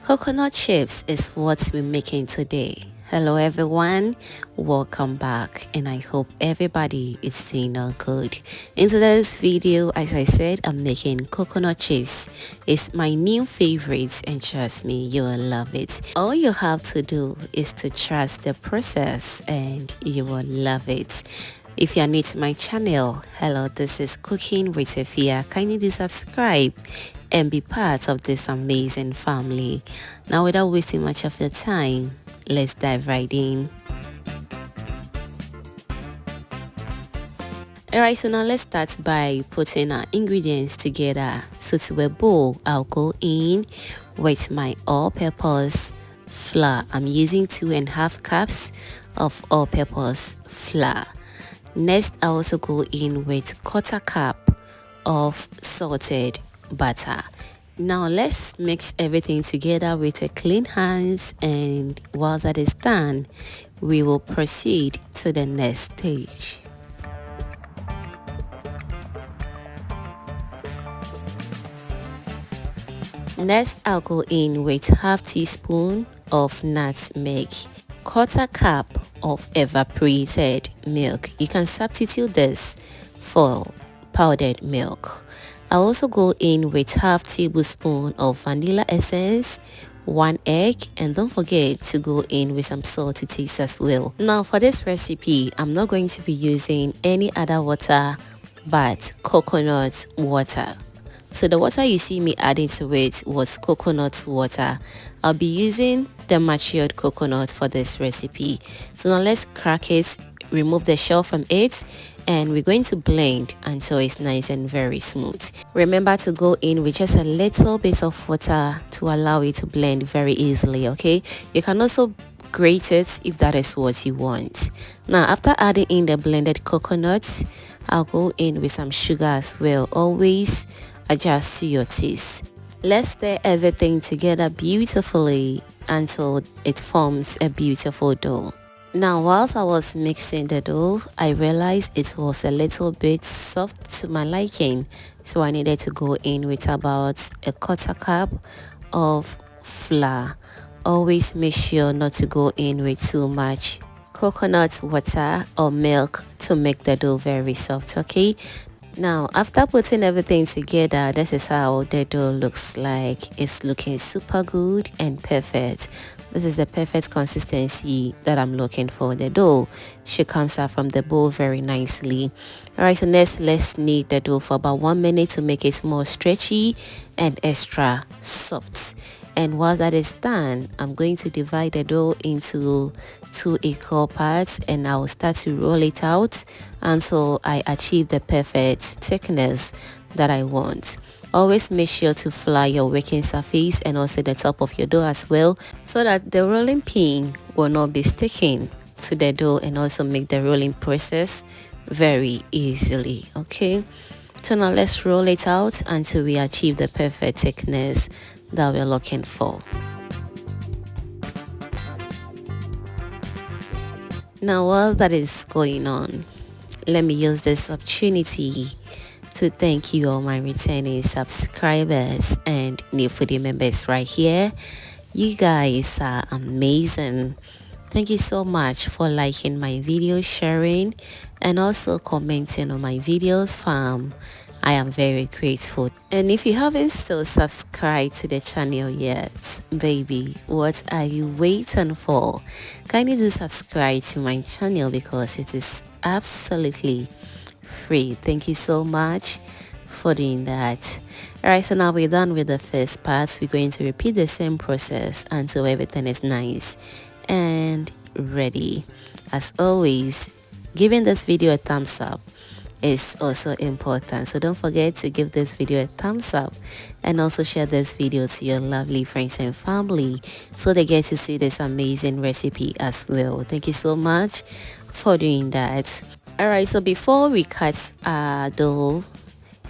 Coconut chips is what we're making today. Hello everyone, welcome back, and I hope everybody is doing all good. In today's video, as I said, I'm making coconut chips. It's my new favorite, and trust me, you will love it. All you have to do is to trust the process and you will love it. If you are new to my channel, hello, this is Cooking with Efia. Kindly do subscribe and be part of this amazing family. Now, without wasting much of your time, let's dive right in. Alright, so now let's start by putting our ingredients together. So to a bowl, I'll go in with my all-purpose flour. I'm using 2.5 cups of all-purpose flour. Next, I also go in with 1/4 cup of salted butter. Now let's mix everything together with a clean hands, and while that is done, we will proceed to the next stage. Next, I'll go in with 1/2 teaspoon of nutmeg, 1/4 cup of evaporated milk. You can substitute this for powdered milk. I'll also go in with 1/2 tablespoon of vanilla essence, 1 egg, and don't forget to go in with some salt to taste as well. Now for this recipe, I'm not going to be using any other water but coconut water. So the water you see me adding to it was coconut water. I'll be using the matured coconut for this recipe. So now let's crack it, remove the shell from it, and we're going to blend until it's nice and very smooth. Remember to go in with just a little bit of water to allow it to blend very easily, okay? You can also grate it if that is what you want. Now after adding in the blended coconut, I'll go in with some sugar as well. Always adjust to your taste. Let's stir everything together beautifully until it forms a beautiful dough. Now whilst I was mixing the dough, I realized it was a little bit soft to my liking, so I needed to go in with about a 1/4 cup of flour. Always make sure not to go in with too much coconut water or milk to make the dough very soft, okay? Now after putting everything together, this is how the dough looks like. It's looking super good and perfect. This is the perfect consistency that I'm looking for. The dough should come out from the bowl very nicely. Alright, so next let's knead the dough for about 1 minute to make it more stretchy and extra soft. And while that is done, I'm going to divide the dough into 2 equal parts, and I will start to roll it out until I achieve the perfect thickness that I want. Always make sure to flour your working surface and also the top of your dough as well, so that the rolling pin will not be sticking to the dough, and also make the rolling process very easily, okay? So now let's roll it out until we achieve the perfect thickness that we're looking for. Now while that is going on, let me use this opportunity to thank you all my returning subscribers and new foodie members right here. You guys are amazing. Thank you so much for liking my video, sharing, and also commenting on my videos, fam. I am very grateful. And if you haven't still subscribed to the channel yet, baby, what are you waiting for? Kindly do subscribe to my channel because it is absolutely free. Thank you so much for doing that. Alright, so now we're done with the first part. We're going to repeat the same process until everything is nice and ready. As always, giving this video a thumbs up is also important, so don't forget to give this video a thumbs up and also share this video to your lovely friends and family so they get to see this amazing recipe as well. Thank you so much for doing that. Alright, so before we cut our dough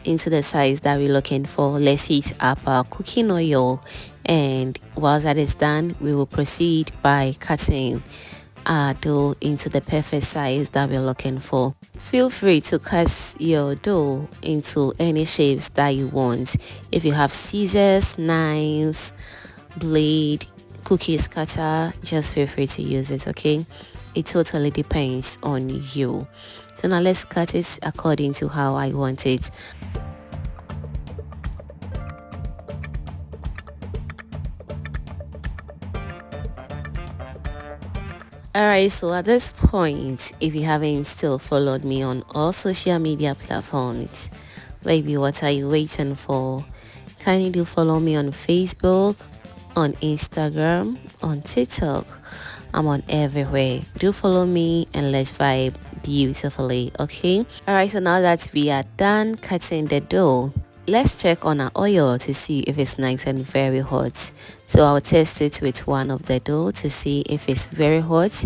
into the size that we're looking for, let's heat up our cooking oil, and while that is done, we will proceed by cutting our dough into the perfect size that we're looking for. Feel free to cut your dough into any shapes that you want. If you have scissors, knife, blade, cookies cutter, just feel free to use it, okay? It totally depends on you. So now let's cut it according to how I want it. Alright, so at this point, if you haven't still followed me on all social media platforms, baby, what are you waiting for? Can you do follow me on Facebook, on Instagram, on TikTok? I'm on everywhere. Do follow me and let's vibe beautifully, okay? Alright, so now that we are done cutting the dough, let's check on our oil to see if it's nice and very hot. So I'll test it with one of the dough to see if it's very hot,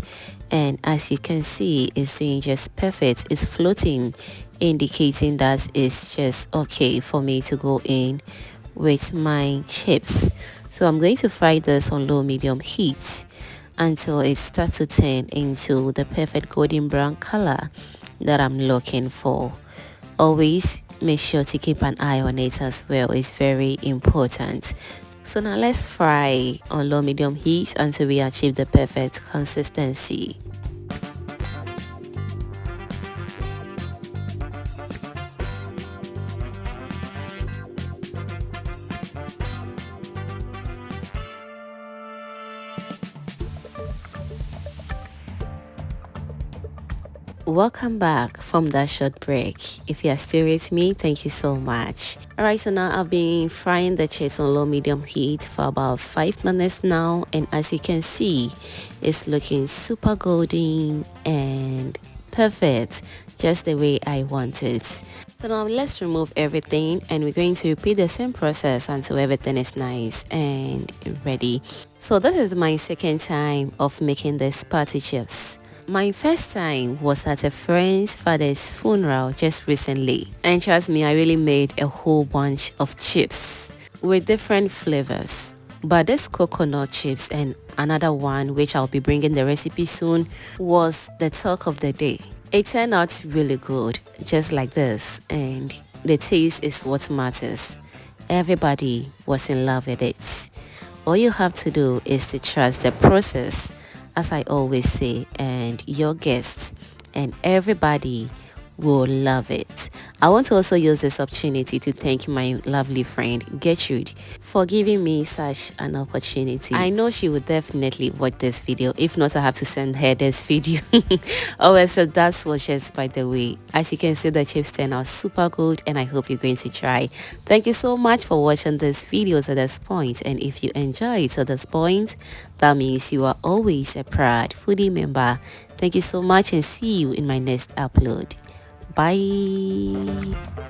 and as you can see, it's doing just perfect. It's floating, indicating that it's just okay for me to go in with my chips. So I'm going to fry this on low medium heat until it starts to turn into the perfect golden brown color that I'm looking for. Always make sure to keep an eye on it as well. It's very important. So now let's fry on low medium heat until we achieve the perfect consistency. Welcome back from that short break. If you are still with me, thank you so much. Alright, so now I've been frying the chips on low medium heat for about 5 minutes now, and as you can see, it's looking super golden and perfect, just the way I want it. So now let's remove everything, and we're going to repeat the same process until everything is nice and ready. So this is my second time of making these party chips. My first time was at a friend's father's funeral just recently, and trust me, I really made a whole bunch of chips with different flavors. But this coconut chips and another one, which I'll be bringing the recipe soon, was the talk of the day. It turned out really good, just like this, and the taste is what matters. Everybody was in love with it. All you have to do is to trust the process, as I always say, and your guests and everybody will love it. I want to also use this opportunity to thank my lovely friend Gertrude for giving me such an opportunity. I know she would definitely watch this video. If not, I have to send her this video. Oh, so that's what just by the way. As you can see, the chips turn out super good, and I hope you're going to try. Thank you so much for watching this video to this point, and if you enjoy it to this point, that means you are always a proud foodie member. Thank you so much, and see you in my next upload. Bye.